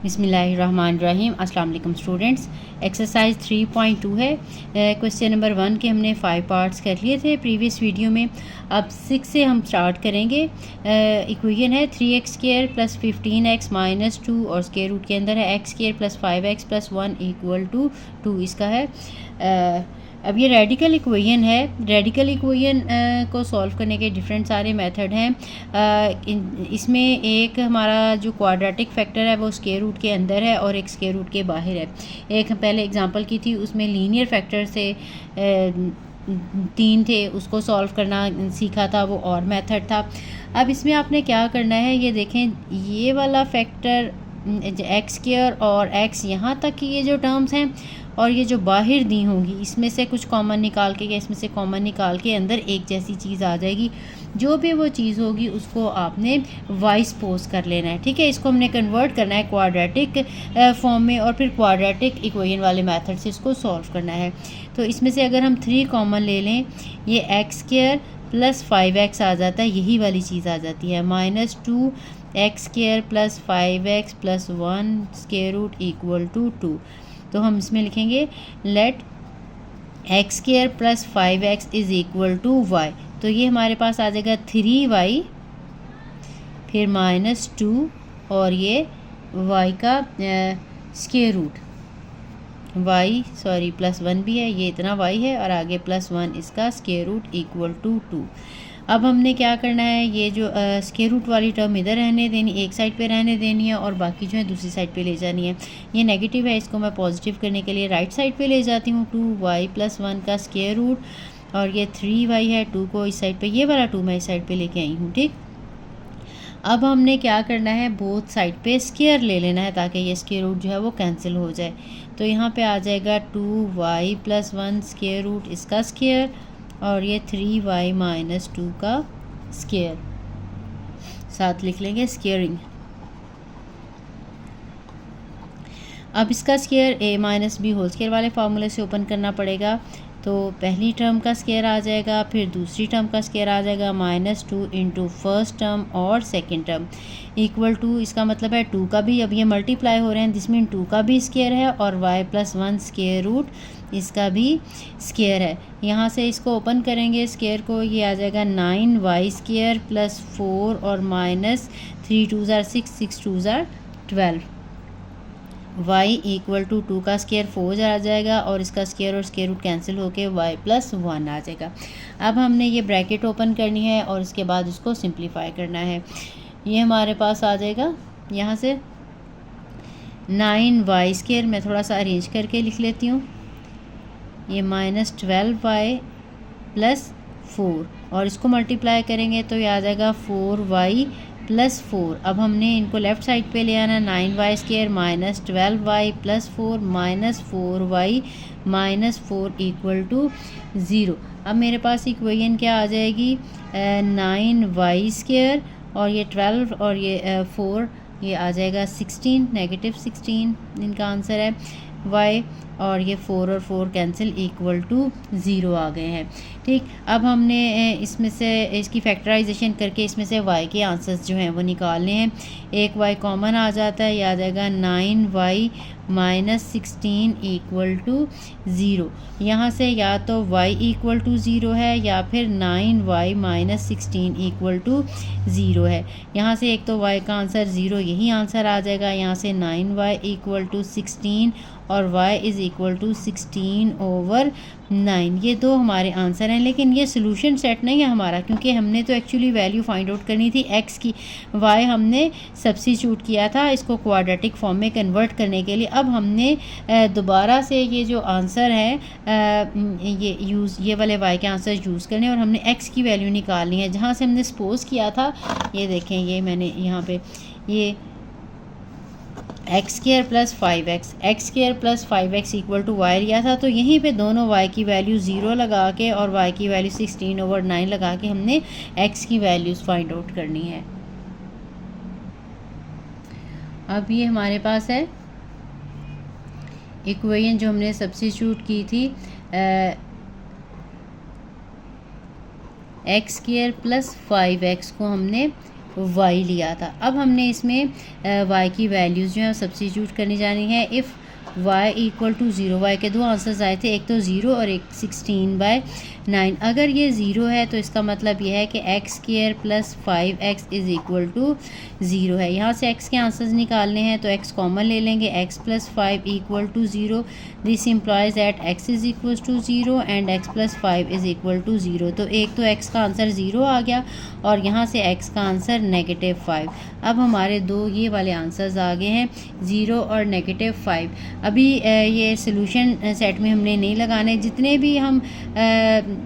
बिस्मिल्लाहिर्रहमानिर्रहीम। अस्सलाम वालेकुम स्टूडेंट्स। एक्सरसाइज 3.2 है। क्वेश्चन नंबर 1 के हमने 5 पार्ट्स कर लिए थे प्रीवियस वीडियो में। अब 6 से हम स्टार्ट करेंगे। इक्वेशन है 3x² + 15x - 2 और स्क्वायर रूट के अंदर है x² + 5x + 1 = 2 इसका है। अब ये रेडिकल इक्वेशन है। रेडिकल इक्वेशन को सॉल्व करने के डिफरेंट सारे मेथड हैं। इसमें एक हमारा जो क्वाड्रेटिक फैक्टर है वो स्क्वायर रूट के अंदर है और एक स्क्वायर रूट के बाहर है। एक पहले एग्जांपल की थी, उसमें लीनियर फैक्टर से 3 थे, उसको सॉल्व करना सीखा था, वो और मेथड था। अब इसमें आपने क्या करना है, ये देखें, ये वाला फैक्टर x² और x यहाँ तक की ये जो टर्म्स हैं और ये जो बाहर दी होंगी इसमें से कुछ कॉमन निकाल के या इसमें से कॉमन निकाल के अंदर एक जैसी चीज़ आ जाएगी। जो भी वो चीज़ होगी उसको आपने y सपोज कर लेना है। ठीक है, इसको हमने कन्वर्ट करना है क्वाड्रेटिक फॉर्म में और फिर क्वाड्रेटिक इक्वेशन वाले मेथड से इसको सॉल्व करना है। तो इसमें से अगर हम 3 कॉमन ले लें, ये x² + 5x आ जाता है, यही वाली चीज़ आ जाती है -2x² + 5x + 1 √ 2। तो हम इसमें लिखेंगे लेट x² + 5x = y। तो ये हमारे पास आ जाएगा 3y फिर -2 और ये y का स्क्वायर रूट +1 भी है, ये इतना y है और आगे +1 इसका स्क्वायर रूट = 2। अब हमने क्या करना है, ये जो स्क्वायर रूट वाली टर्म इधर रहने देनी, एक साइड पे रहने देनी है और बाकी जो है दूसरी साइड पे ले जानी है। ये नेगेटिव है, इसको मैं पॉजिटिव करने के लिए राइट साइड पे ले जाती हूँ। 2y + 1 का स्क्वायर रूट और ये 3y है, 2 को इस साइड पे, ये वाला 2 मैं इस साइड पे लेके आई हूँ। ठीक, अब हमने क्या करना है, बोथ साइड पे स्क्वायर ले लेना है ताकि ये स्क्वायर रूट जो है वो कैंसिल हो जाए। तो यहाँ पे आ जाएगा 2y + 1 स्क्वायर रूट इसका स्क्वायर और ये 3y - 2 का स्क्वायर, साथ लिख लेंगे स्क्वेयरिंग। अब इसका square a - b whole square वाले फार्मूले से ओपन करना पड़ेगा। तो पहली टर्म का स्क्वायर आ जाएगा, फिर दूसरी टर्म का स्क्वायर आ जाएगा -2 × फर्स्ट टर्म और सेकंड टर्म = इसका मतलब है 2 का भी, अब ये मल्टीप्लाई हो रहे हैं, जिसमें 2 का भी स्क्वायर है और y + 1 स्क्वायर रूट इसका भी स्क्वायर है। यहाँ से इसको ओपन करेंगे स्क्वायर को, ये आ जाएगा 9y² + 4 और -3 × 2 = 6, 6 × 2 = 12। y = 2 का स्क्वायर 4 आ जाएगा और इसका स्क्वायर और स्क्वायर रूट कैंसिल होके y + 1 आ जाएगा। अब हमने ये ब्रैकेट ओपन करनी है और इसके बाद इसको सिंप्लीफाई करना है। ये हमारे पास आ जाएगा यहाँ से 9y², मैं थोड़ा सा अरेंज करके लिख लेती हूँ, ये -12y + 4 और इसको मल्टीप्लाई करेंगे तो ये आ जाएगा 4y + 4। अब हमने इनको लेफ़्ट साइड पे ले आना, 9y² - 12y + 4 -4y - 4 = 0। अब मेरे पास इक्वेशन क्या आ जाएगी, 9y² और ये 12 और ये 4, ये आ जाएगा 16, -16 इनका आंसर है y, और ये 4 और 4 कैंसिल = 0 आ गए हैं। ठीक, अब हमने इसमें से इसकी फैक्टराइजेशन करके इसमें से y के आंसर्स जो हैं वो निकालने हैं। एक y कॉमन आ जाता है, ये आ जाएगा 9y - 16 = 0। यहाँ से या तो y = 0 है या फिर 9y - 16 = 0 है। यहाँ से एक तो y का आंसर 0 यही आंसर आ जाएगा, यहाँ से 9y = 16 और y = 16/9, ये दो हमारे आंसर हैं। लेकिन ये सोल्यूशन सेट नहीं है हमारा, क्योंकि हमने तो एक्चुअली वैल्यू फाइंड आउट करनी थी x की, y हमने सब्स्टिट्यूट किया था इसको क्वाड्रेटिक फॉर्म में कन्वर्ट करने के लिए। अब हमने दोबारा से ये जो आंसर है ये वाले y के आंसर यूज़ करने और हमने x की वैल्यू निकालनी है जहाँ से हमने सपोज किया था। ये देखें, ये मैंने यहाँ पे ये x² + 5x = y लिया था, तो यहीं पे दोनों y की वैल्यू 0 लगा के और y की वैल्यू 16/9 लगा के हमने x की वैल्यूज़ फाइंड आउट करनी है। अब ये हमारे पास है इक्वेशन जो हमने सब्स्टिट्यूट की थी, x² + 5x को हमने वाई लिया था। अब हमने इसमें वाई की वैल्यूज़ जो है सब्स्टिट्यूट करनी जानी है। If y equal to 0, y के दो आंसर्स आए थे, एक तो 0 और एक 16/9। अगर ये 0 है तो इसका मतलब ये है कि x square plus 5x is equal to 0 है। यहाँ से x के आंसर्स निकालने हैं तो x कॉमन ले लेंगे, x plus 5 equal to 0। This implies that x is equal to 0 and x plus 5 is equal to 0। तो एक तो x का आंसर 0 आ गया और यहाँ से x का आंसर -5। अब हमारे दो ये वाले आंसर्स आ गए हैं, 0 और -5। अभी ये सोल्यूशन सेट में हमने नहीं लगाने। जितने भी हम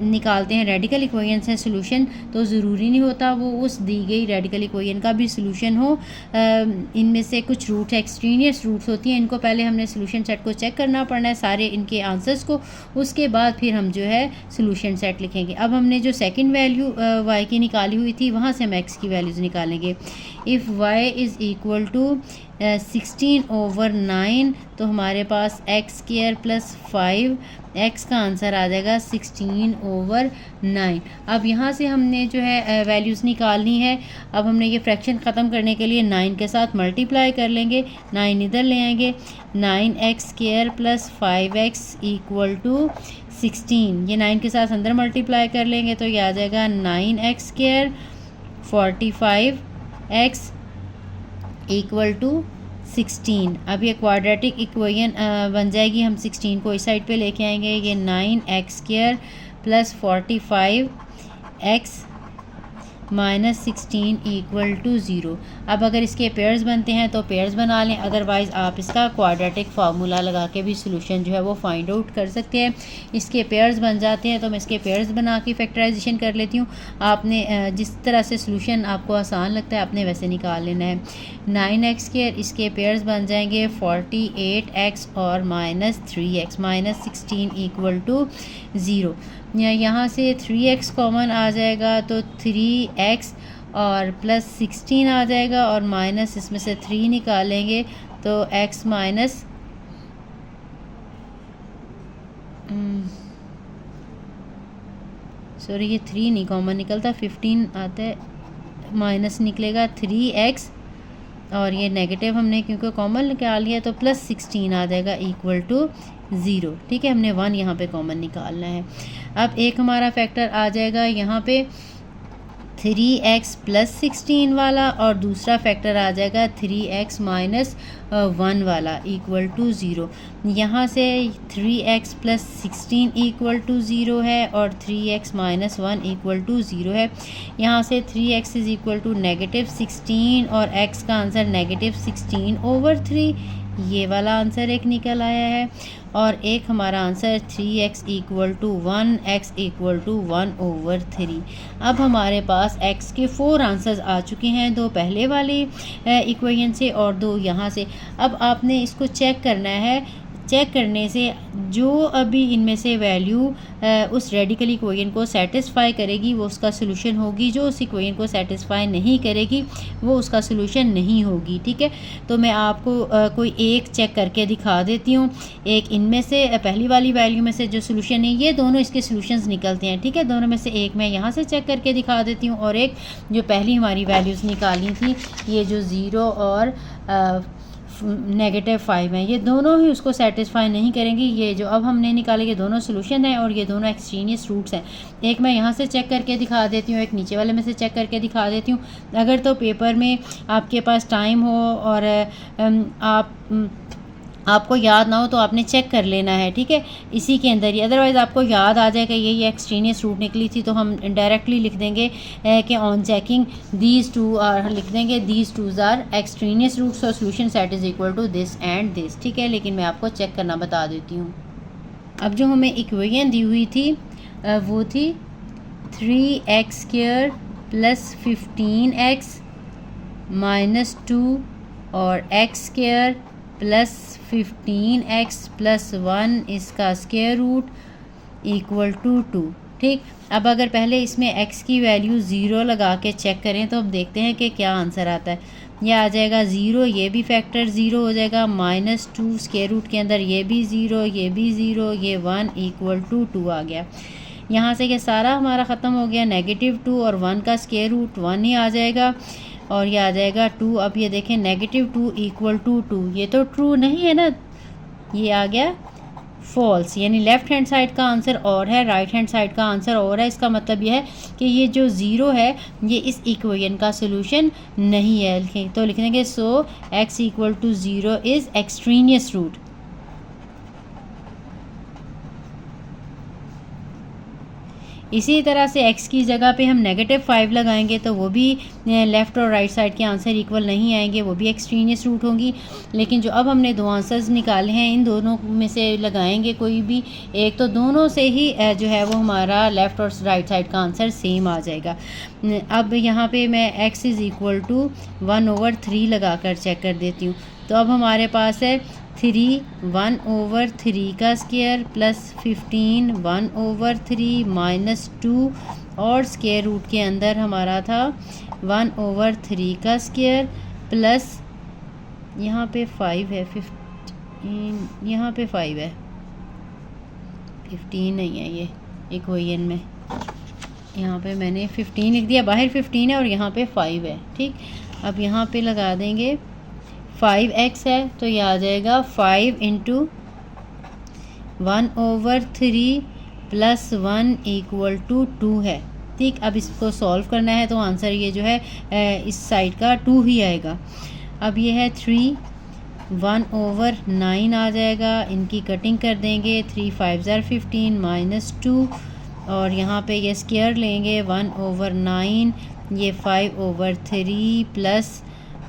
निकालते हैं रेडिकल इक्वेशन से सोल्यूशन, तो ज़रूरी नहीं होता वो उस दी गई रेडिकल इक्वेशन का भी सोल्यूशन हो। इनमें से कुछ रूट्स एक्सट्रीनियस रूट्स होती हैं, इनको पहले हमने सोल्यूशन सेट को चेक करना पड़ना है सारे इनके आंसर्स को, उसके बाद फिर हम जो है सोल्यूशन सेट लिखेंगे। अब हमने जो सेकंड वैल्यू y की निकाली हुई थी वहाँ से हम x की वैल्यूज़ निकालेंगे। If y is equal to 16/9 तो हमारे पास एक्स स्क्वायर प्लस 5, x का आंसर आ जाएगा 16/9। अब यहाँ से हमने जो है वैल्यूज़ निकालनी है। अब हमने ये फ्रैक्शन ख़त्म करने के लिए 9 के साथ मल्टीप्लाई कर लेंगे, 9 इधर ले आएंगे, 9x square plus 5x equal to 16। ये 9 के साथ अंदर मल्टीप्लाई कर लेंगे तो ये आ जाएगा 9x square 45x equal to 16। अब ये क्वाड्रेटिक इक्वेशन बन जाएगी। हम 16 को इस साइड पे लेके आएंगे, ये 9x square plus 45x minus 16 equal to 0। अब अगर इसके पेयर्स बनते हैं तो पेयर्स बना लें, अदरवाइज़ आप इसका क्वाड्रेटिक फार्मूला लगा के भी सोल्यूशन जो है वो फाइंड आउट कर सकते हैं। इसके पेयर्स बन जाते हैं तो मैं इसके पेयर्स बना के फैक्टराइजेशन कर लेती हूँ। आपने जिस तरह से सोल्यूशन आपको आसान लगता है आपने वैसे निकाल लेना है। 9x के इसके पेयर्स बन जाएंगे 48x और minus 3x, minus 16 equal to 0। यहाँ से 3x कॉमन आ जाएगा तो 3x और प्लस 16 आ जाएगा और माइनस इसमें से 3 निकालेंगे तो x माइनस सॉरी ये 3 नहीं कॉमन निकलता, 15 आता है, माइनस निकलेगा 3x और ये नेगेटिव हमने क्योंकि कॉमन निकाल लिया तो प्लस 16 आ जाएगा इक्वल टू 0। ठीक है, हमने 1 यहाँ पे कॉमन निकालना है। अब एक हमारा फैक्टर आ जाएगा यहाँ पे 3x प्लस 16 वाला और दूसरा फैक्टर आ जाएगा 3x माइनस 1 वाला इक्वल टू 0। यहाँ से 3x प्लस 16 इक्वल टू 0 है और 3x माइनस 1 इक्वल टू 0 है। यहाँ से 3x इज़ इक्वल टू -16 और x का आंसर -16/3, ये वाला आंसर एक निकल आया है। और एक हमारा answer 3x equal to 1, x equal to 1/3। अब हमारे पास x के 4 आंसर्स आ चुके हैं, 2 पहले वाली इक्वेशन से और 2 यहाँ से। अब आपने इसको चेक करना है, चेक करने से जो अभी इनमें से वैल्यू उस रेडिकल इक्वेशन को सेटिस्फाई करेगी वो उसका सोल्यूशन होगी, जो उस इक्वेशन को सेटिस्फाई नहीं करेगी वो उसका सोल्यूशन नहीं होगी। ठीक है, तो मैं आपको कोई एक चेक करके दिखा देती हूँ। एक इनमें से पहली वाली वैल्यू में से जो सोल्यूशन है ये दोनों इसके सोल्यूशंस निकलते हैं। ठीक है, दोनों में से एक मैं यहाँ से चेक करके दिखा देती हूँ और एक जो पहली हमारी वैल्यूज़ निकाली थी ये जो 0 और -5 है, ये दोनों ही उसको सेटिस्फाई नहीं करेंगी। ये जो अब हमने निकाले ये दोनों सोल्यूशन हैं और ये दोनों एक्सट्रीनियस रूट्स हैं। एक मैं यहाँ से चेक करके दिखा देती हूँ, एक नीचे वाले में से चेक करके दिखा देती हूँ। अगर तो पेपर में आपके पास टाइम हो और आपको याद ना हो तो आपने चेक कर लेना है। ठीक है, इसी के अंदर ही, अदरवाइज़ आपको याद आ जाएगा ये एक्सट्रीनियस रूट निकली थी तो हम डायरेक्टली लिख देंगे कि on checking these two are, लिख देंगे these twos are extraneous roots और solution set is equal to this and this. ठीक है, लेकिन मैं आपको चेक करना बता देती हूँ। अब जो हमें इक्वेशन दी हुई थी वो थी 3x square plus 15x minus 2 और x square plus 15x plus 1 इसका स्क्वायर रूट इक्वल टू 2। ठीक, अब अगर पहले इसमें x की वैल्यू 0 लगा के चेक करें तो अब देखते हैं कि क्या आंसर आता है। यह आ जाएगा 0, ये भी फैक्टर 0 हो जाएगा, -2 स्क्वायर रूट के अंदर ये भी 0, ये भी 0, ये 1 इक्वल टू 2 आ गया। यहाँ से ये सारा हमारा ख़त्म हो गया, -2 और 1 का स्क्वायर रूट 1 ही आ जाएगा। और ये आ जाएगा 2। अब ये देखें -2 इक्वल टू 2, ये तो ट्रू नहीं है ना, ये आ गया फॉल्स। यानी लेफ़्ट हैंड साइड का आंसर और है, राइट हैंड साइड का आंसर और है। इसका मतलब यह है कि ये जो ज़ीरो है ये इस इक्वेशन का सोल्यूशन नहीं है। लिखें तो लिख देंगे so x equal to 0 is extraneous root. इसी तरह से x की जगह पे हम -5 लगाएंगे तो वो भी लेफ़्ट और राइट साइड के आंसर इक्वल नहीं आएंगे, वो भी एक्सट्रीनियस रूट होंगी। लेकिन जो अब हमने दो आंसर्स निकाले हैं, इन दोनों में से लगाएंगे कोई भी एक, तो दोनों से ही जो है वो हमारा लेफ़्ट और राइट साइड का आंसर सेम आ जाएगा। अब यहाँ पे मैं x इज़ इक्वल टू 1/3 लगा कर चेक कर देती हूँ। तो अब हमारे पास है 3 1/3 का स्क्वायर प्लस 15 1/3 माइनस 2 और स्क्वायर रूट के अंदर हमारा था 1/3 का स्क्वायर प्लस यहाँ पे 5 है, 15 यहाँ पे 5 है, 15 नहीं है ये इक्वेशन में, यहाँ पे मैंने 15 लिख दिया, बाहर 15 है और यहाँ पे 5 है। ठीक, अब यहाँ पे लगा देंगे 5x है तो ये आ जाएगा 5 इंटू 1/3 प्लस 1 इक्वल टू 2 है। ठीक, अब इसको सॉल्व करना है तो आंसर ये जो है इस साइड का 2 ही आएगा। अब ये है 3 1/9 आ जाएगा, इनकी कटिंग कर देंगे, 3 5 ज़ार 15 माइनस 2 और यहाँ पे ये स्क्वायर लेंगे 1/9, ये 5/3 प्लस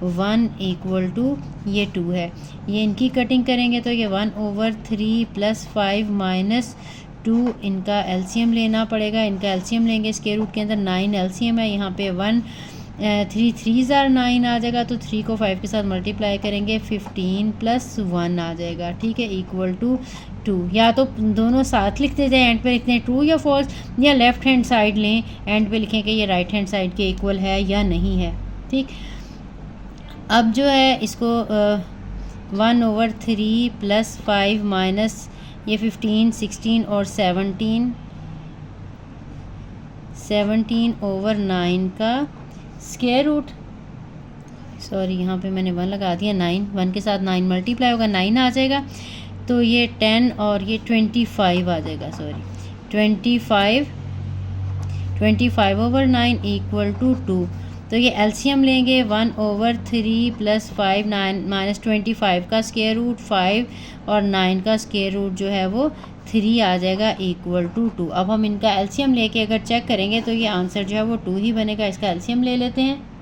1 इक्वल टू ये 2 है। ये इनकी कटिंग करेंगे तो ये 1/3 प्लस 5 माइनस 2, इनका एलसीएम लेना पड़ेगा। इनका एलसीएम लेंगे, स्क्वायर रूट के अंदर 9 एलसीएम है, यहाँ पे 1 3 3 ज़ार 9 आ जाएगा, तो 3 को 5 के साथ मल्टीप्लाई करेंगे 15 प्लस 1 आ जाएगा। ठीक है, इक्वल टू 2। या तो दोनों साथ लिख देते हैं, एंड पे लिखते हैं ट्रू या फॉल्स, या लेफ़्ट हैंड साइड लें, एंड पे लिखें कि ये राइट हैंड साइड के इक्वल है या नहीं है। ठीक, अब जो है इसको 1/3 प्लस 5 माइनस ये 15 16 और 17/9 का स्क्वायर रूट, सॉरी यहाँ पे मैंने 1 लगा दिया, 9 1 के साथ 9 मल्टीप्लाई होगा 9 आ जाएगा, तो ये 10 और ये 25 आ जाएगा, सॉरी 25/9 इक्वल टू 2। तो ये एलसीएम लेंगे 1/3 प्लस 5 9 माइनस 25 का स्क्वायर रूट 5 और 9 का स्क्वायर रूट जो है वो 3 आ जाएगा इक्वल टू 2। अब हम इनका एलसीएम लेके अगर चेक करेंगे तो ये आंसर जो है वो 2 ही बनेगा। इसका एलसीएम ले लेते हैं।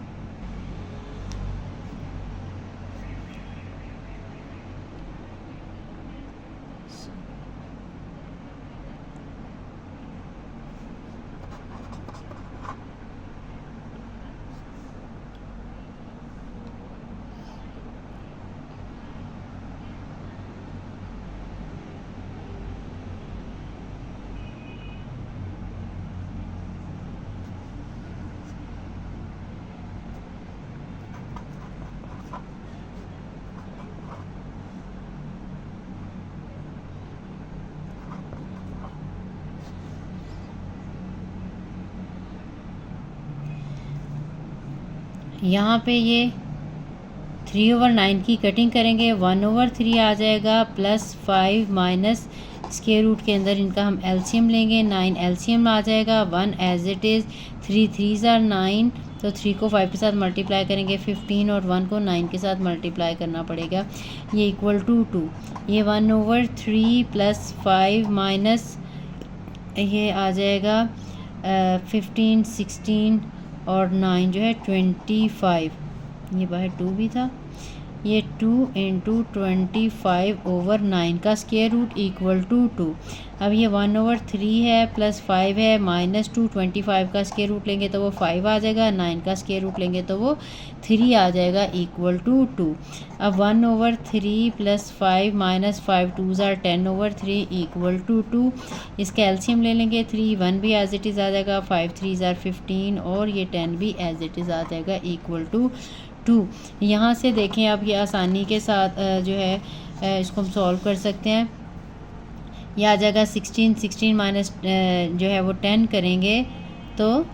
यहाँ पे ये 3/9 की कटिंग करेंगे, 1/3 आ जाएगा प्लस 5 माइनस स्क्वायर रूट के अंदर इनका हम एलसीएम लेंगे, 9 एलसीएम आ जाएगा, 1 एज इट इज़, 3 3 ज़ार 9, तो 3 को 5 के साथ मल्टीप्लाई करेंगे 15 और 1 को 9 के साथ मल्टीप्लाई करना पड़ेगा, ये इक्वल टू 2। ये 1/3 प्लस 5 माइनस ये आ जाएगा 15 16 और 9 जो है 25, ये बाहर 2 भी था, ये 2 इंटू 25/9 का स्क्वायर रूट इक्वल टू 2। अब ये 1/3 है प्लस 5 है माइनस 2, 25 का स्क्वायर रूट लेंगे तो वो 5 आ जाएगा, 9 का स्क्वायर रूट लेंगे तो वो 3 आ जाएगा इक्वल टू 2। अब 1/3 प्लस 5 माइनस 5 2 ज़ार 10/3 इक्वल टू 2। इसका एलसीएम ले लेंगे, 3 1 भी एज इट इज़ आ जाएगा, 5 3 ज़ार 15 और ये 10 भी एज इट इज़ आ जाएगा इक्वल टू 2। यहाँ से देखें आप, ये आसानी के साथ जो है इसको हम सॉल्व कर सकते हैं। यह आ जाएगा 16 16 माइनस जो है वो 10 करेंगे तो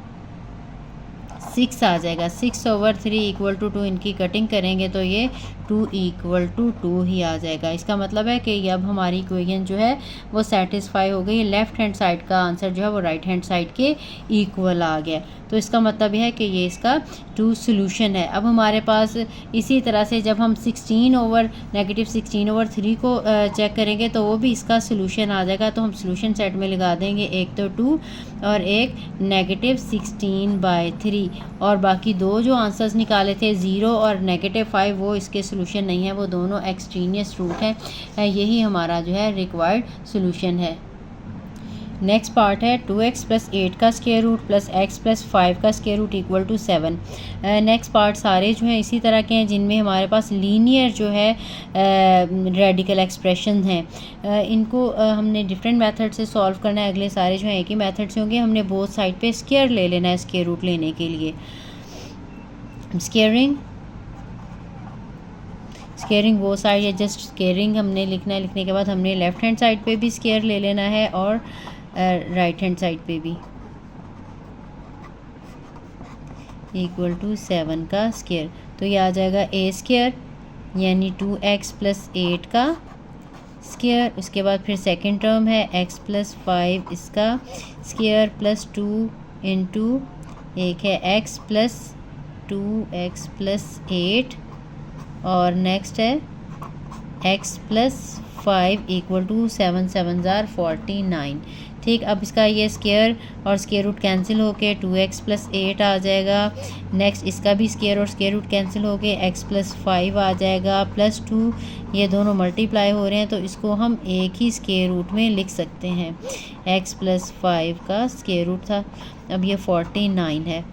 6 आ जाएगा। 6/3 इक्वल टू 2, इनकी कटिंग करेंगे तो ये 2 इक्वल टू 2 ही आ जाएगा। इसका मतलब है कि अब हमारी इक्वेशन जो है वो सेटिस्फाई हो गई। लेफ़्ट हैंड साइड का आंसर जो है वो राइट हैंड साइड के इक्वल आ गया। तो इसका मतलब यह है कि ये इसका 2 सोल्यूशन है। अब हमारे पास इसी तरह से जब हम -16/3 को चेक करेंगे तो वो भी इसका सोल्यूशन आ जाएगा। तो हम सोल्यूशन सेट में लगा देंगे, एक तो 2 और एक -16/3, और बाकी दो जो आंसर्स निकाले थे 0 और -5 वो इसके सोल्यूशन नहीं है, वो दोनों एक्सट्रीनियस रूट हैं। यही हमारा जो है रिक्वायर्ड सोल्यूशन है। नेक्स्ट पार्ट है 2x + 8 का स्क्वायर रूट प्लस x + 5 का square root equal to 7। Next part सारे जो हैं इसी तरह के हैं जिनमें हमारे पास लीनियर जो है रेडिकल एक्सप्रेशन हैं। इनको हमने डिफरेंट मेथड से सॉल्व करना है। अगले सारे जो हैं एक ही मेथड से होंगे। हमने बोथ साइड पे स्क्वायर ले लेना है स्क्वायर रूट लेने के लिए। स्क्वायरिंग वो साइड या जस्ट स्क्वायरिंग हमने लिखना है। लिखने के बाद हमने लेफ़्ट हैंड साइड पे भी स्क्वायर ले लेना है और राइट हैंड साइड पे भी इक्वल टू 7 का स्क्वायर। तो ये आ जाएगा a² यानी 2x + 8 का स्क्वायर। उसके बाद फिर सेकंड टर्म है x + 5 इसका स्क्वायर प्लस 2 इंटू एक है x + 2x + 8 और नेक्स्ट है x + 5 इक्वल टू 7 7 = 49। ठीक, अब इसका ये स्क्वायर और स्क्वायर रूट कैंसिल होके 2x + 8 आ जाएगा। नेक्स्ट इसका भी स्क्वायर और स्क्वायर रूट कैंसिल होके x + 5 आ जाएगा प्लस 2, ये दोनों मल्टीप्लाई हो रहे हैं तो इसको हम एक ही स्क्वायर रूट में लिख सकते हैं। x + 5 का स्क्वायर रूट था, अब ये 49 है।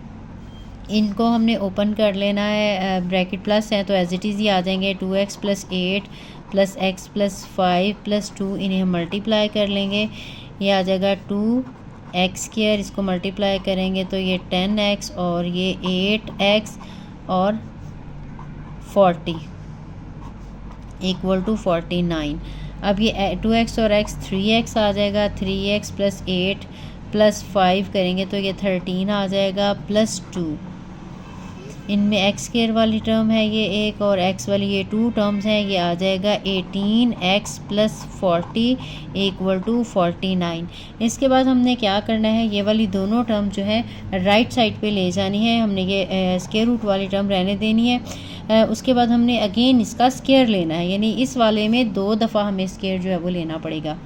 इनको हमने ओपन कर लेना है, ब्रैकेट प्लस है तो एज इट इज़ ही आ जाएंगे। 2x + 8 + x + 5 + 2, इन्हें हम मल्टीप्लाई कर लेंगे, ये आ जाएगा 2x²। इसको मल्टीप्लाई करेंगे तो ये 10x और ये 8x और 40 इक्वल टू 49। अब ये 2x और x 3x आ जाएगा। 3x + 8 + 5 करेंगे तो ये 13 आ जाएगा प्लस 2। इनमें x² वाली टर्म है ये एक और x वाली ये 2 टर्म्स हैं, ये आ जाएगा 18x + 40 इक्वल टू 49। इसके बाद हमने क्या करना है, ये वाली दोनों टर्म जो है राइट साइड पे ले जानी है। हमने ये स्क्वायर रूट वाली टर्म रहने देनी है। उसके बाद हमने अगेन इसका स्क्वायर लेना है, यानी इस वाले में 2 दफ़ा हमें स्क्वायर जो है वो लेना पड़ेगा।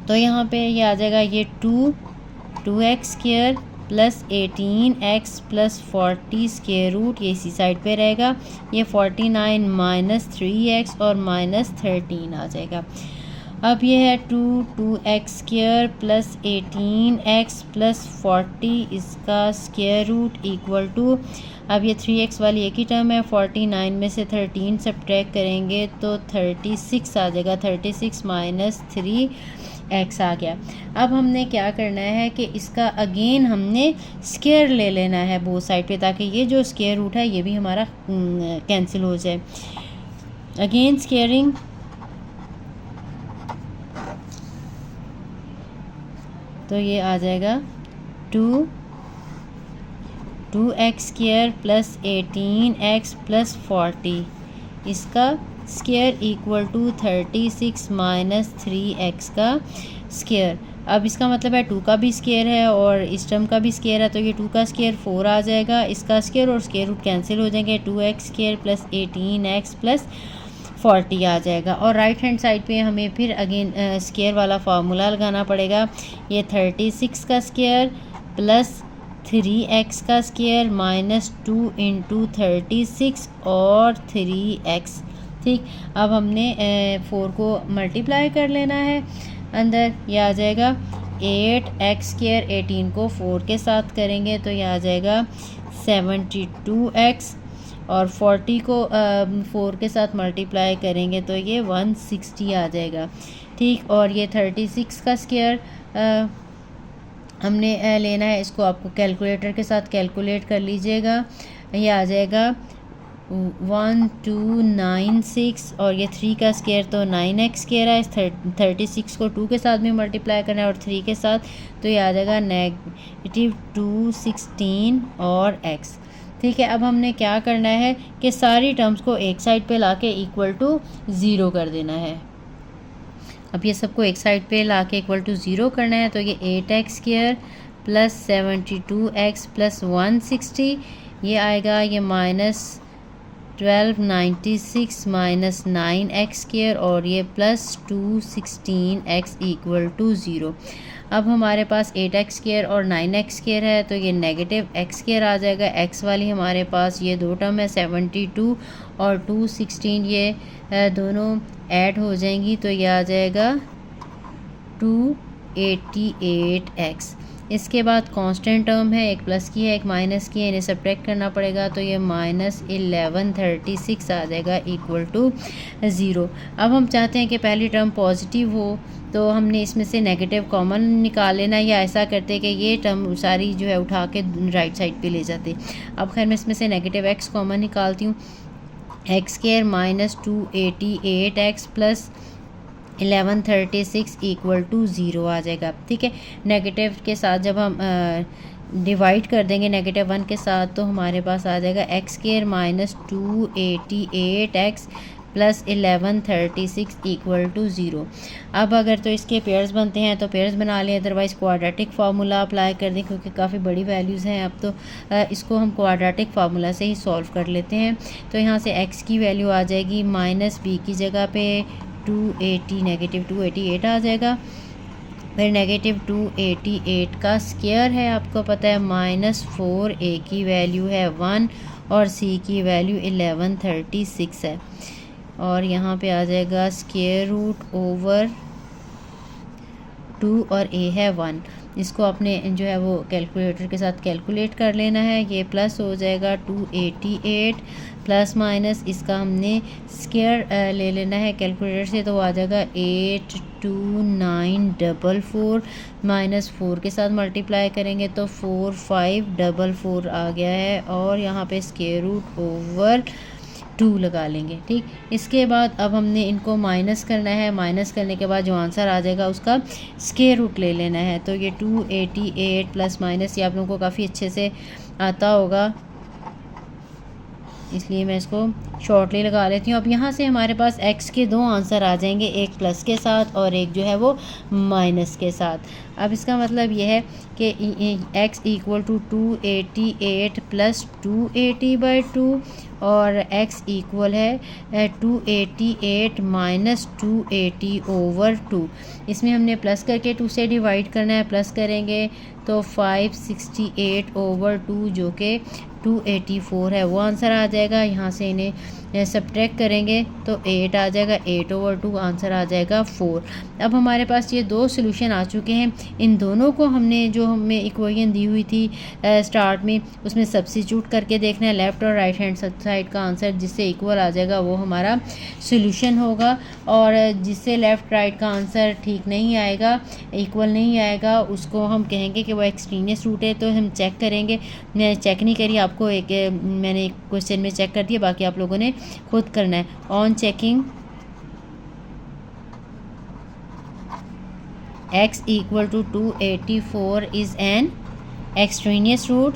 तो यहाँ पे ये आ जाएगा ये 2x² + 18x + 40 स्क्वायर रूट, ये इसी साइड पे रहेगा। ये 49 - 3x और -13 आ जाएगा। अब ये है 2x² + 18x + 40 इसका स्क्वायर रूट इक्वल टू, अब ये 3x वाली एक ही टर्म है, 49 में से 13 सब्ट्रैक्ट करेंगे तो 36 आ जाएगा। 36 - 3x आ गया। अब हमने क्या करना है कि इसका अगेन हमने स्क्वायर ले लेना है बोथ साइड पे, ताकि ये जो स्क्वायर रूट है ये भी हमारा कैंसिल हो जाए। अगेन स्क्वायरिंग, तो ये आ जाएगा 2x² + 18x + 40 इसका स्क्वायर इक्वल टू 36 - 3x का स्क्वायर। अब इसका मतलब है 2 का भी स्क्वायर है और इस टर्म का भी स्क्वायर है, तो ये 2 का स्क्वायर 4 आ जाएगा। इसका स्क्वायर और स्क्वायर रूट कैंसिल हो जाएंगे, 2x² + 18x + 40 आ जाएगा। और राइट हैंड साइड पे हमें फिर अगेन स्क्वायर वाला फार्मूला लगाना पड़ेगा। ये 36 का स्क्वायर प्लस 3x का स्क्वायर -2 × 36 और 3x। ठीक, अब हमने 4 को मल्टीप्लाई कर लेना है अंदर, ये आ जाएगा 8x² 18 को 4 के साथ करेंगे तो ये आ जाएगा 72x और 40 को 4 के साथ मल्टीप्लाई करेंगे तो ये 160 आ जाएगा। ठीक, और ये 36 का स्क्वायर हमने लेना है, इसको आपको कैलकुलेटर के साथ कैलकुलेट कर लीजिएगा। ये आ जाएगा 1296 और ये 3 का स्केयर तो 9x स्केयर है। 36 को 2 के साथ भी मल्टीप्लाई करना है और 3 के साथ, तो ये आ जाएगा -216 और x। ठीक है, अब हमने क्या करना है कि सारी टर्म्स को एक साइड पे लाके इक्वल टू 0 कर देना है। अब ये सबको एक साइड पे लाके इक्वल टू 0 करना है, तो ये 8x square plus 72x plus 160 ये आएगा, ये -1296 माइनस 9x स्केयर और ये प्लस 216x इक्वल टू 0। अब हमारे पास 8x स्केयर और 9x स्केयर है, तो ये नेगेटिव x स्केयर आ जाएगा। x वाली हमारे पास ये दो टर्म है 72 और 216, ये दोनों ऐड हो जाएंगी, तो ये आ जाएगा 288x। इसके बाद कांस्टेंट टर्म है, एक प्लस की है एक माइनस की है, इन्हें सब्ट्रैक्ट करना पड़ेगा, तो ये -1136 आ जाएगा इक्वल टू 0। अब हम चाहते हैं कि पहली टर्म पॉजिटिव हो, तो हमने इसमें से नेगेटिव कॉमन निकाल लेना, या ऐसा करते कि ये टर्म सारी जो है उठा के राइट साइड पे ले जाते। अब खैर मैं इसमें से नेगेटिव x कॉमन निकालती हूँ। x square minus 288x plus 1136 equal to 0 आ जाएगा। ठीक है, नेगेटिव के साथ जब हम डिवाइड कर देंगे -1 के साथ, तो हमारे पास आ जाएगा x square minus 288x plus 1136 equal to 0। अब अगर तो इसके पेयर्स बनते हैं तो पेयर्स बना लें, अदरवाइज़ क्वाड्रेटिक फार्मूला अप्लाई कर दें, क्योंकि काफ़ी बड़ी वैल्यूज़ हैं। अब तो इसको हम क्वाड्रेटिक फार्मूला से ही सॉल्व कर लेते हैं। तो यहाँ से x की वैल्यू आ जाएगी -b की जगह पे 280 नेगेटिव 288 आ जाएगा। फिर नेगेटिव 288 का स्क्वायर है, आपको पता है -4, a की वैल्यू है 1 और c की वैल्यू 1136 है, और यहाँ पे आ जाएगा स्क्वायर रूट ओवर 2 और a है 1। इसको अपने जो है वो कैलकुलेटर के साथ कैलकुलेट कर लेना है। ये प्लस हो जाएगा 288 प्लस माइनस इसका हमने स्क्वायर ले लेना है कैलकुलेटर से, तो आ जाएगा 82944 माइनस 4 के साथ मल्टीप्लाई करेंगे तो 4544 आ गया है, और यहाँ पे स्क्वायर रूट ओवर 2 लगा लेंगे। ठीक, इसके बाद अब हमने इनको माइनस करना है। माइनस करने के बाद जो आंसर आ जाएगा उसका स्क्वायर रूट ले लेना है। तो ये 288 प्लस माइनस ये आप लोगों को काफ़ी अच्छे से आता होगा, इसलिए मैं इसको शॉर्टली लगा लेती हूँ। अब यहाँ से हमारे पास x के दो आंसर आ जाएंगे, एक प्लस के साथ और एक जो है वो माइनस के साथ। अब इसका मतलब यह है कि x इक्वल टू 288 प्लस 280/2 और x इक्वल है 288 माइनस 280/2। इसमें हमने प्लस करके 2 से डिवाइड करना है, प्लस करेंगे तो 568/2 जो कि 284 है, वो आंसर आ जाएगा। यहाँ से इन्हें सब्ट्रैक्ट करेंगे तो 8 आ जाएगा, 8/2 आंसर आ जाएगा 4। अब हमारे पास ये दो सोल्यूशन आ चुके हैं। इन दोनों को हमने जो हमें इक्वेशन दी हुई थी स्टार्ट में, उसमें सब्स्टिट्यूट करके देखना है लेफ़्ट और राइट हैंड साइड का आंसर जिससे इक्वल आ जाएगा वो हमारा सोल्यूशन होगा, और जिससे लेफ़्ट राइट का आंसर ठीक नहीं आएगा, इक्वल नहीं आएगा, उसको हम कहेंगे कि वो एक्सट्रीनियस रूट है। तो हम चेक करेंगे, मैं चेक नहीं करी, आपको मैंने एक क्वेश्चन में चेक कर दिया, बाकी आप लोगों ने खुद करना है। On checking x equal to 284 is an extraneous root,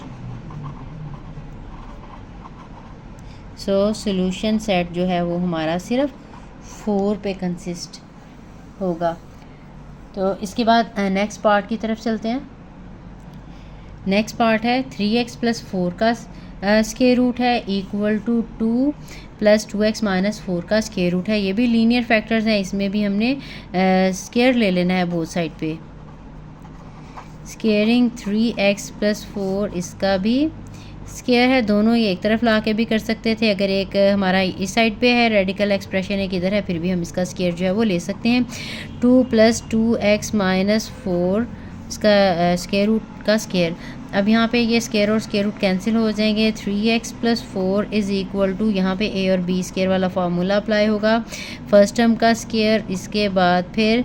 so solution set जो है वो हमारा सिर्फ 4 पे कंसिस्ट होगा। तो इसके बाद नेक्स्ट पार्ट की तरफ चलते हैं। नेक्स्ट पार्ट है 3x प्लस 4 का स्क्वायर रूट है equal to 2 plus 2x minus 4 का स्क्वायर रूट है। ये भी लीनियर फैक्टर्स हैं, इसमें भी हमने स्क्वायर ले लेना है बोथ साइड पे। स्क्वायरिंग 3x प्लस 4 इसका भी स्क्वायर है, दोनों ये एक तरफ ला के भी कर सकते थे। अगर एक हमारा इस साइड पे है रेडिकल एक्सप्रेशन एक इधर है, फिर भी हम इसका स्क्वायर जो है वो ले सकते हैं। 2 प्लस 2x माइनस 4 इसका स्क्वायर रूट का स्क्वायर। अब यहाँ पे ये स्क्वायर और स्क्वायर रूट कैंसिल हो जाएंगे। 3x plus 4 is equal to, यहाँ पे a और b स्क्वायर वाला फार्मूला अप्लाई होगा। फर्स्ट टर्म का स्क्वायर, इसके बाद फिर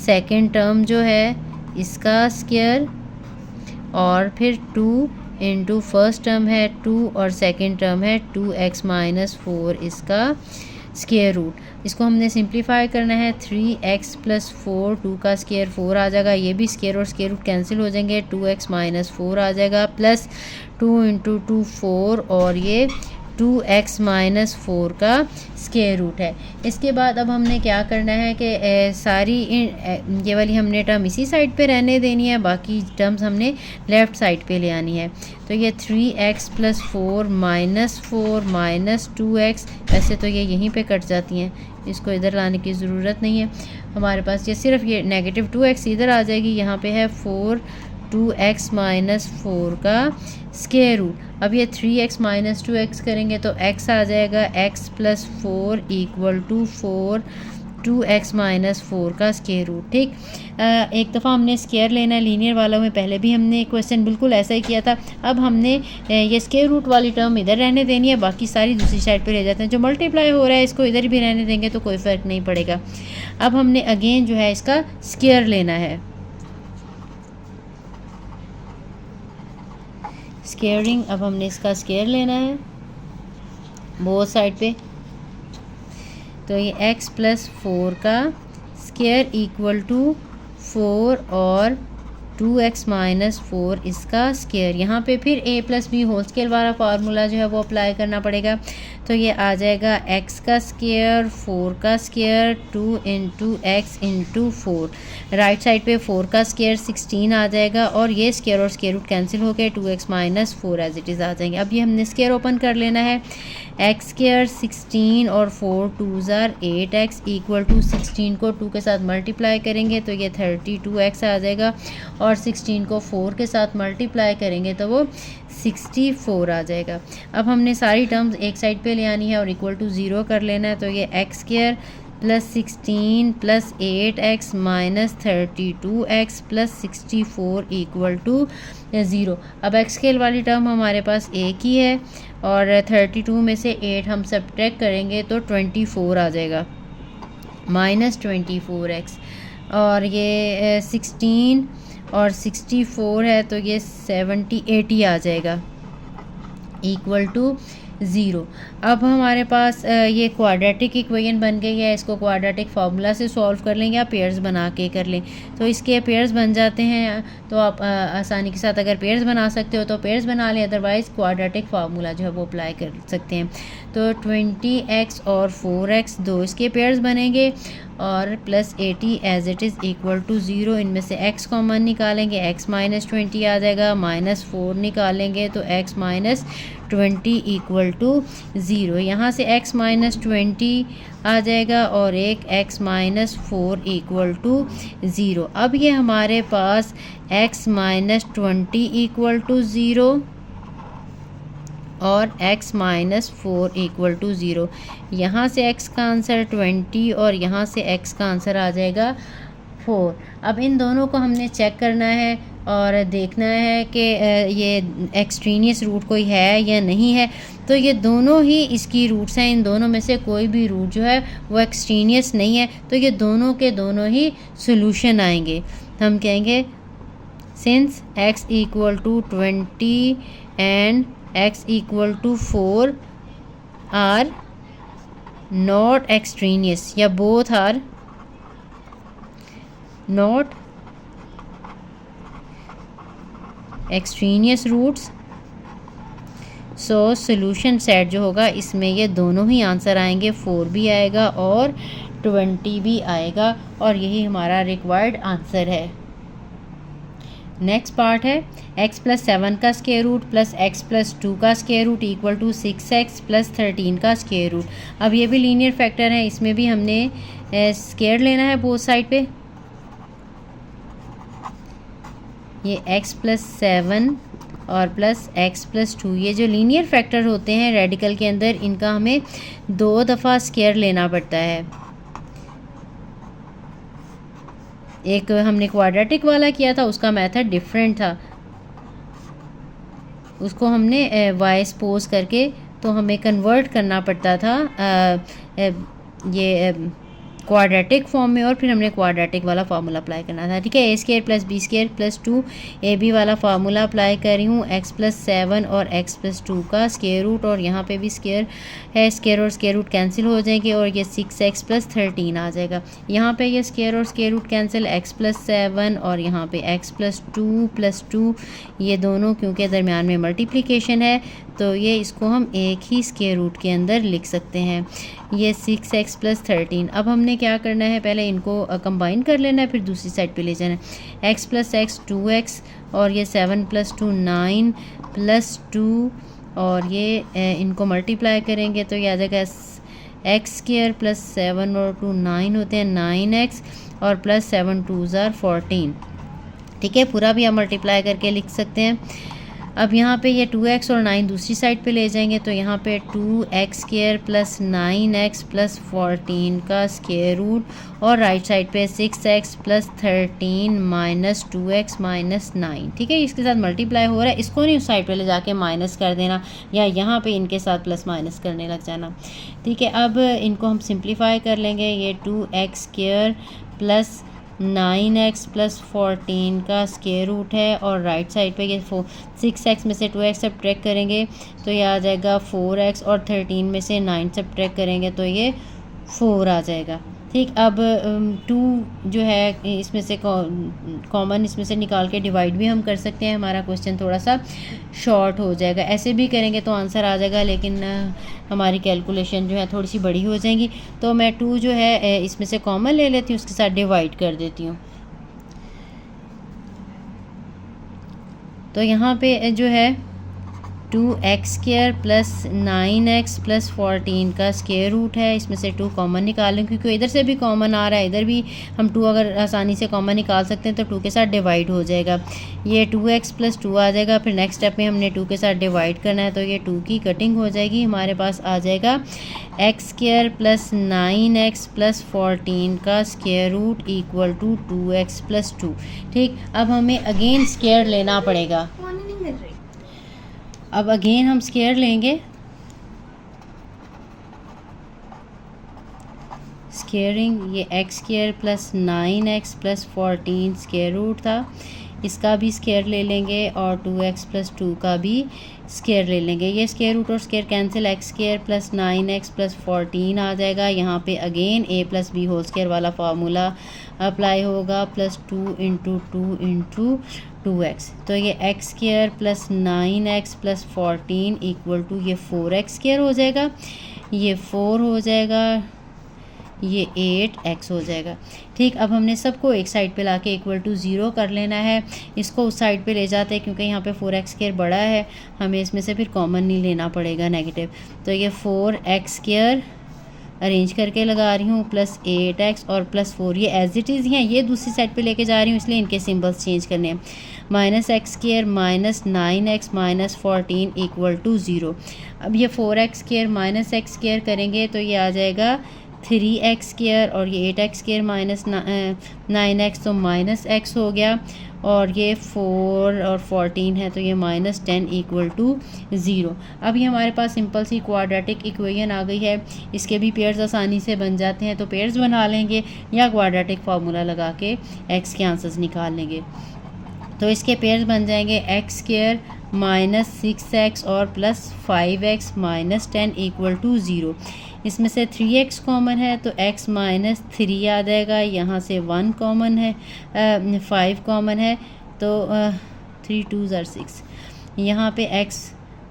सेकंड टर्म जो है इसका स्क्वायर, और फिर 2 इंटू फर्स्ट टर्म है 2 और सेकंड टर्म है 2x माइनस 4 इसका स्क्वायर रूट। इसको हमने सिंप्लीफाई करना है 3x प्लस 4, 2 का स्क्वायर 4 आ जाएगा, ये भी स्क्वायर और स्क्वायर रूट कैंसिल हो जाएंगे, 2x माइनस 4 आ जाएगा प्लस 2 इंटू 2 4 और ये 2x माइनस 4 का स्क्वायर रूट है। इसके बाद अब हमने क्या करना है कि सारी ये वाली हमने टर्म इसी साइड पे रहने देनी है, बाकी टर्म्स हमने लेफ़्ट साइड पे ले आनी है। तो ये 3x plus 4 minus 4 minus 2x, वैसे तो ये यहीं पे कट जाती हैं, इसको इधर लाने की ज़रूरत नहीं है हमारे पास, ये सिर्फ ये नेगेटिव 2x इधर आ जाएगी, यहाँ पे है 4 2x माइनस 4 का स्क्वायर रूट। अब ये 3x माइनस 2x करेंगे तो x आ जाएगा, x plus 4 equal to 4 2x minus 4 का स्क्वायर रूट। ठीक, एक दफ़ा हमने स्क्वायर लेना है लीनियर वालों में, पहले भी हमने क्वेश्चन बिल्कुल ऐसा ही किया था। अब हमने ये स्क्वायर रूट वाली टर्म इधर रहने देनी है, बाकी सारी दूसरी साइड पे ले जाते हैं। जो मल्टीप्लाई हो रहा है इसको इधर भी रहने देंगे तो कोई फ़र्क नहीं पड़ेगा। अब हमने अगेन जो है इसका स्क्वायर लेना है, स्क्वेयरिंग। अब हमने इसका स्क्वायर लेना है बोथ साइड पे, तो ये x प्लस 4 का स्क्वायर इक्वल टू 4 और 2x माइनस 4 इसका स्क्वायर। यहाँ पे फिर a plus b whole square वाला फार्मूला जो है वो अप्लाई करना पड़ेगा। तो ये आ जाएगा x का स्क्वायर 4 का square 2 into x into 4। Right side पे 4 का स्क्वायर 16 आ जाएगा और ये स्क्वायर और स्क्वायर रूट कैंसिल हो गए, 2x minus 4 as it is आ जाएंगे। अब ये हमने स्क्वायर ओपन कर लेना है, एक्स स्क्वायर 16 और 4 2s are 8x equal to 16 को 2 के साथ मल्टीप्लाई करेंगे तो ये 32x आ जाएगा, और 16 को 4 के साथ मल्टीप्लाई करेंगे तो वो 64 आ जाएगा। अब हमने सारी टर्म्स एक साइड पे ले आनी है और इक्वल टू 0 कर लेना है, तो ये x square plus 16 plus 8x minus 32x plus 64 equal to 0। अब एक्स स्केल वाली टर्म हमारे पास एक ही है और 32 में से 8 हम सब्ट्रैक्ट करेंगे तो 24 आ जाएगा, माइनस 24x, और ये 16 और 64 है तो ये 80 आ जाएगा इक्वल टू 0। अब हमारे पास ये क्वाड्रेटिक इक्वेशन बन गई है, इसको क्वाड्रेटिक फार्मूला से सॉल्व कर लें या पेयर्स बना के कर लें, तो इसके पेयर्स बन जाते हैं। तो आप आसानी के साथ अगर पेयर्स बना सकते हो तो पेयर्स बना लें, अदरवाइज़ क्वाड्रेटिक फार्मूला जो है वो अप्लाई कर सकते हैं। तो 20x और 4x दो इसके पेयर्स बनेंगे और plus 80 as it is equal to 0। इनमें से x कॉमन निकालेंगे, x माइनस 20 आ जाएगा, माइनस 4 निकालेंगे तो x माइनस 20 इक्वल टू 0। यहाँ से x माइनस 20 आ जाएगा और एक x माइनस 4 इक्वल टू 0। अब ये हमारे पास x माइनस 20 इक्वल टू 0 और x माइनस 4 इक्वल टू 0। यहाँ से x का आंसर 20 और यहाँ से x का आंसर आ जाएगा 4। अब इन दोनों को हमने चेक करना है और देखना है कि ये एक्सट्रीनियस रूट कोई है या नहीं है। तो ये दोनों ही इसकी रूट्स हैं, इन दोनों में से कोई भी रूट जो है वो एक्सट्रीनियस नहीं है, तो ये दोनों के दोनों ही सोल्यूशन आएंगे। हम कहेंगे since x equal to 20 and x equal to 4 are not extraneous, या both are not extraneous roots, so solution set जो होगा इसमें ये दोनों ही आंसर आएंगे, 4 भी आएगा और 20 भी आएगा, और यही हमारा रिक्वायर्ड आंसर है। नेक्स्ट पार्ट है x प्लस 7 का square root plus x plus 2 का square root equal to 6x plus 13 का स्क्वायर रूट। अब ये भी लीनियर फैक्टर है, इसमें भी हमने स्क्वायर लेना है बोथ साइड पे। ये x प्लस 7 और प्लस x प्लस 2, ये जो लीनियर फैक्टर होते हैं रेडिकल के अंदर, इनका हमें 2 दफ़ा स्क्वायर लेना पड़ता है। एक हमने क्वाड्रेटिक वाला किया था, उसका मेथड डिफरेंट था, उसको हमने वाई सपोज करके तो हमें कन्वर्ट करना पड़ता था ये क्वाड्रेटिक फॉर्म में और फिर हमने क्वाड्रेटिक वाला फार्मूला अप्लाई करना था। ठीक है, a square plus b square plus 2 a b वाला फार्मूला अप्लाई कर रही हूँ। एक्स प्लस 7 और एक्स प्लस 2 का स्केयर रूट, और यहाँ पे भी स्केयर है, स्केयर और स्केयर रूट कैंसिल हो जाएंगे और ये 6x प्लस 13 आ जाएगा। यहाँ पे ये स्केयर और square root cancel, x plus 7 और यहाँ पे एक्स प्लस 2 ये दोनों क्योंकि दरमियान में मल्टीप्लिकेशन है तो ये इसको हम एक ही स्केयर रूट के अंदर लिख सकते हैं। ये 6x प्लस 13। अब हमने क्या करना है, पहले इनको कंबाइन कर लेना है, फिर दूसरी साइड पे ले जाना है। x प्लस एक्स 2x और ये 7 प्लस 2 9 प्लस 2 और ये इनको मल्टीप्लाई करेंगे तो ये आ जाएगा एक्स स्केयर प्लस 7 और 2 9 होते हैं 9x और प्लस 7 2 ज़ार 14। ठीक है, पूरा भी आप मल्टीप्लाई करके लिख सकते हैं। अब यहाँ पे ये 2x और 9 दूसरी साइड पे ले जाएंगे तो यहाँ पे 2x square plus 9x plus 14 का स्केयर रूट और राइट साइड पे 6x plus 13 minus 2x minus 9। ठीक है, इसके साथ मल्टीप्लाई हो रहा है, इसको नहीं उस साइड पे ले जाके माइनस कर देना या यहाँ पे इनके साथ प्लस माइनस करने लग जाना। ठीक है, अब इनको हम सिंप्लीफाई कर लेंगे। ये 2x square plus 9x plus 14 का स्केयर रूट है और राइट साइड पे ये 6x में से 2x सब्ट्रैक्ट करेंगे तो ये आ जाएगा 4x और 13 में से 9 सब्ट्रैक्ट करेंगे तो ये 4 आ जाएगा। ठीक, अब 2 जो है इसमें से कॉमन इसमें से निकाल के डिवाइड भी हम कर सकते हैं, हमारा क्वेश्चन थोड़ा सा शॉर्ट हो जाएगा। ऐसे भी करेंगे तो आंसर आ जाएगा लेकिन हमारी कैलकुलेशन जो है थोड़ी सी बड़ी हो जाएगी, तो मैं 2 जो है इसमें से कॉमन ले लेती हूँ, उसके साथ डिवाइड कर देती हूँ। तो यहाँ पे जो है 2x square plus 9x plus 14 का स्केयर रूट है, इसमें से 2 कॉमन निकालें क्योंकि इधर से भी कॉमन आ रहा है, इधर भी हम 2 अगर आसानी से कॉमन निकाल सकते हैं तो 2 के साथ डिवाइड हो जाएगा। ये 2x प्लस 2 आ जाएगा, फिर नेक्स्ट स्टेप में हमने 2 के साथ डिवाइड करना है तो ये 2 की कटिंग हो जाएगी, हमारे पास आ जाएगा x square plus 9x plus 14 का square root equal to 2x plus 2। ठीक, अब हमें अगेन स्केयर लेना पड़ेगा। अब अगेन हम स्केयर लेंगे, स्केयरिंग ये x square plus 9x plus 14 square root था, इसका भी स्केयर ले लेंगे और 2x प्लस 2 का भी स्केयर ले लेंगे। ये स्केयर रूट और square cancel, x square plus 9x plus 14 आ जाएगा। यहाँ पे again a plus b whole square वाला फार्मूला अप्लाई होगा, प्लस 2 इंटू 2 इंटू 2x, तो ये x square plus 9x plus 14 equal to ये 4x स्केयर हो जाएगा, ये 4 हो जाएगा, ये 8x हो जाएगा। ठीक, अब हमने सबको एक साइड पे लाके इक्वल टू 0 कर लेना है, इसको उस साइड पे ले जाते हैं क्योंकि यहाँ पे 4x स्केयर बड़ा है, हमें इसमें से फिर कॉमन नहीं लेना पड़ेगा नेगेटिव, तो ये 4x स्केयर अरेंज करके लगा रही हूँ प्लस 8x और प्लस 4 ये एज इट इज़ हैं, ये दूसरी साइड पे लेके जा रही हूँ इसलिए इनके सिंबल्स चेंज करने हैं। Minus x square minus 9x minus 14 equal to 0। अब ये 4x square minus x square करेंगे तो ये आ जाएगा 3x स्केयर और ये 8x स्केयर माइनस 9x तो माइनस x हो गया, और ये 4 और 14 है तो ये माइनस 10 इक्वल टू 0। अब ये हमारे पास सिंपल सी क्वाड्रेटिक इक्वेशन आ गई है, इसके भी पेयर्स आसानी से बन जाते हैं, तो पेयर्स बना लेंगे या क्वाड्रेटिक फार्मूला लगा के x के आंसर्स निकाल लेंगे। तो इसके पेयर्स बन जाएंगे एक्स स्केयर माइनस 6x और plus 5x minus 10 equal to 0। इसमें से 3x कॉमन है तो x माइनस 3 आ जाएगा, यहाँ से 1 कॉमन है, 5 कॉमन है तो 3 2 ज़ार 6, यहाँ पे x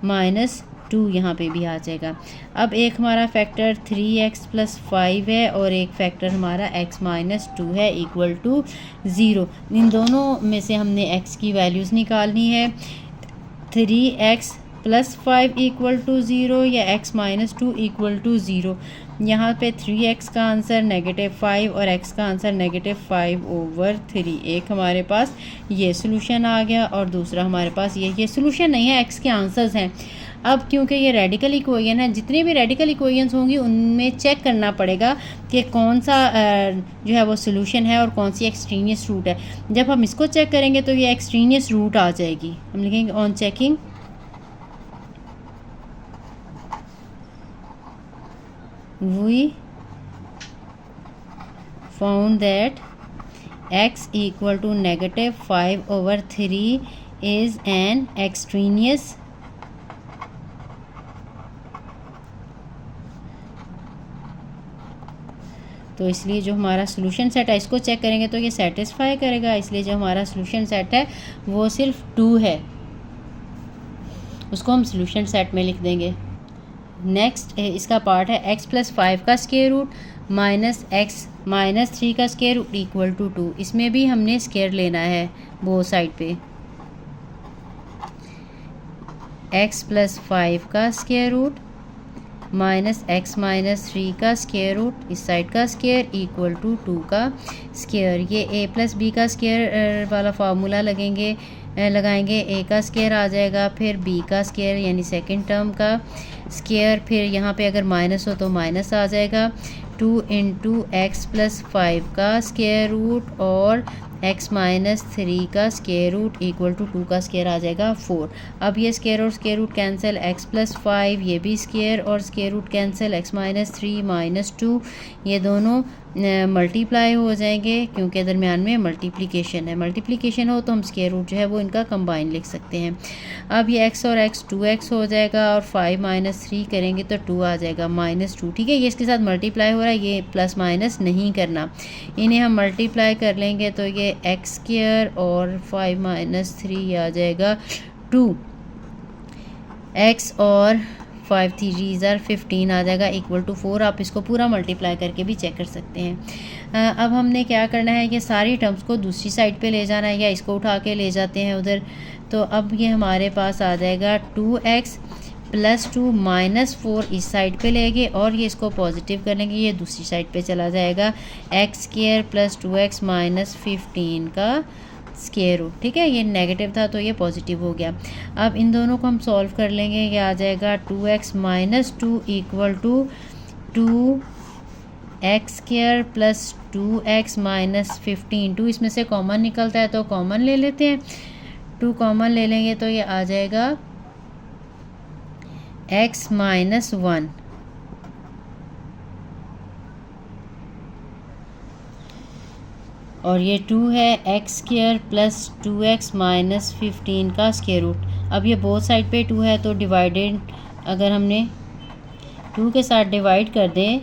माइनस 2 यहाँ पे भी आ जाएगा। अब एक हमारा फैक्टर 3x प्लस 5 है और एक फैक्टर हमारा x माइनस 2 है इक्वल टू 0। इन दोनों में से हमने x की वैल्यूज़ निकालनी है। 3x प्लस 5 इक्वल टू 0 या x माइनस 2 इक्वल टू 0। यहाँ पे 3x का आंसर -5 और x का आंसर -5/3। एक हमारे पास ये सोल्यूशन आ गया और दूसरा हमारे पास ये सोल्यूशन नहीं है, x के आंसर्स हैं। अब क्योंकि ये रेडिकल इक्वेशन है, जितने भी रेडिकल इक्वेशंस होंगी उनमें चेक करना पड़ेगा कि कौन सा जो है वो सोल्यूशन है और कौन सी एक्सट्रीनियस रूट है। जब हम इसको चेक करेंगे तो ये एक्सट्रीनियस रूट आ जाएगी, हम लिखेंगे on checking we found that x equal to -5/3 is an extraneous तो इसलिए जो हमारा सोल्यूशन सेट है इसको चेक करेंगे तो ये सेटिस्फाई करेगा, इसलिए जो हमारा सोल्यूशन सेट है वो सिर्फ 2 है, उसको हम सोल्यूशन सेट में लिख देंगे। नेक्स्ट इसका पार्ट है x + 5 का स्क्वायर रूट -x - 3 का स्क्वायर रूट इक्वल टू 2। इसमें भी हमने स्क्वायर लेना है वो साइड पे। x + 5 का स्क्वायर रूट -x - 3 का स्क्वायर रूट इस साइड का स्क्वायर इक्वल टू 2 का स्क्वायर। ये a + b का स्क्वायर वाला फार्मूला लगाएंगे। a का स्क्वायर आ जाएगा, फिर b का स्क्वायर यानी सेकंड टर्म का स्क्वायर, फिर यहाँ पे अगर माइनस हो तो माइनस आ जाएगा। 2 × x + 5 का स्क्वायर रूट और x - 3 का स्क्वायर रूट इक्वल टू 2 का स्क्वायर आ जाएगा 4। अब ये स्क्वायर और स्क्वायर रूट कैंसिल, x + 5 ये भी स्क्वायर और स्क्वायर रूट कैंसिल, x - 3 - 2 ये दोनों मल्टीप्लाई हो जाएंगे क्योंकि दरमियान में मल्टीप्लिकेशन है। मल्टीप्लिकेशन हो तो हम स्क्वायर रूट जो है वो इनका कंबाइन लिख सकते हैं। अब ये x और x 2x हो जाएगा और 5 - 3 करेंगे तो 2 आ जाएगा -2। ठीक है, ये इसके साथ मल्टीप्लाई हो रहा है, ये प्लस माइनस नहीं करना, इन्हें हम मल्टीप्लाई कर लेंगे तो ये x² और 5 - 3 आ जाएगा 2। x और 5 3 15 आ जाएगा इक्वल टू 4। आप इसको पूरा मल्टीप्लाई करके भी चेक कर सकते हैं। अब हमने क्या करना है, ये सारी टर्म्स को दूसरी साइड पे ले जाना है या इसको उठा के ले जाते हैं उधर। तो अब ये हमारे पास आ जाएगा 2x + 2 - 4 इस साइड पे लेंगे और ये इसको पॉजिटिव कर लेंगे, ये दूसरी साइड पे चला जाएगा। x² + 2x - 15 का स्क्वायर रूट। ठीक है, ये नेगेटिव था तो ये पॉजिटिव हो गया। अब इन दोनों को हम सॉल्व कर लेंगे, ये आ जाएगा 2x - 2 equal to 2x² + 2x - 15। 2 इसमें से कॉमन निकलता है तो कॉमन ले लेते हैं, 2 कॉमन ले लेंगे तो ये आ जाएगा x - 1 और ये 2 है x² + 2x - 15 का स्क्वायर रूट। अब ये बोथ साइड पे 2 है तो डिवाइडेड अगर हमने 2 के साथ डिवाइड कर दें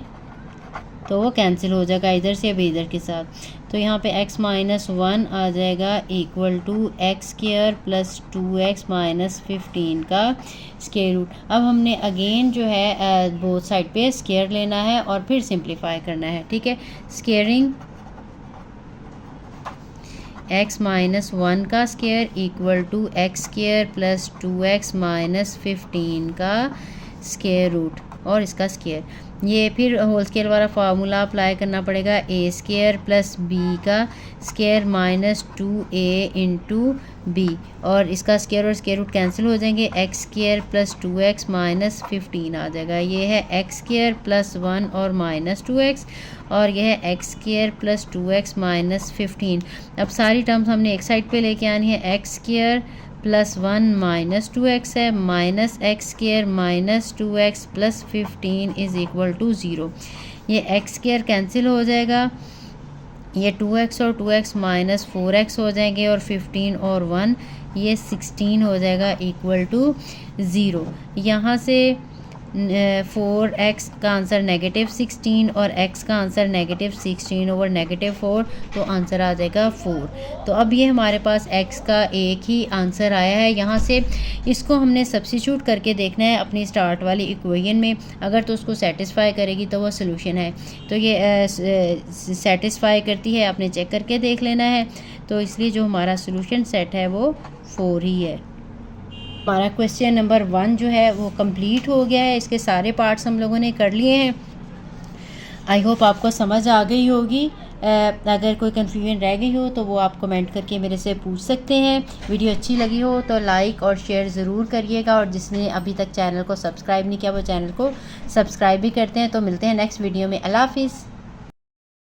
तो वो कैंसिल हो जाएगा इधर से भी इधर के साथ। तो यहाँ पे x - 1 आ जाएगा इक्वल टू x² + 2x - 15 का स्क्वायर रूट। अब हमने अगेन जो है बोथ साइड पे स्क्वायर लेना है और फिर सिंप्लीफाई करना है। ठीक है, स्क्वायरिंग x - 1 का square equal to x² + 2x - 15 का स्क्वायर रूट और इसका स्क्वायर। ये फिर होल स्क्वायर वाला फार्मूला अप्लाई करना पड़ेगा, a² + b का स्क्वायर -2a × b और इसका स्क्वायर और स्क्वायर रूट कैंसिल हो जाएंगे, x² + 2x - 15 आ जाएगा। ये है x² + 1 और -2x और यह है x² + 2x - 15। अब सारी टर्म्स हमने एक साइड पे लेके आनी है, x² + 1 - 2x है, -x² - 2x + 15 = 0। ये x² कैंसिल हो जाएगा, ये 2x और 2x -4x हो जाएंगे और 15 और 1 ये 16 हो जाएगा इक्वल टू 0। यहाँ से 4x का आंसर -16 और x का आंसर -16 ओवर -4 तो आंसर आ जाएगा 4। तो अब ये हमारे पास x का एक ही आंसर आया है। यहाँ से इसको हमने सब्स्टिट्यूट करके देखना है अपनी स्टार्ट वाली इक्वेशन में, अगर तो उसको सेटिस्फाई करेगी तो वो सोल्यूशन है। तो ये सेटिस्फाई करती है, आपने चेक करके देख लेना है। तो इसलिए जो हमारा सोल्यूशन सेट है वो 4 ही है। हमारा क्वेश्चन नंबर 1 जो है वो कंप्लीट हो गया है, इसके सारे पार्ट्स हम लोगों ने कर लिए हैं। आई होप आपको समझ आ गई होगी। अगर कोई कन्फ्यूजन रह गई हो तो वो आप कमेंट करके मेरे से पूछ सकते हैं। वीडियो अच्छी लगी हो तो लाइक और शेयर ज़रूर करिएगा और जिसने अभी तक चैनल को सब्सक्राइब नहीं किया वो चैनल को सब्सक्राइब भी करते हैं। तो मिलते हैं नेक्स्ट वीडियो में। अल्लाह हाफिज़।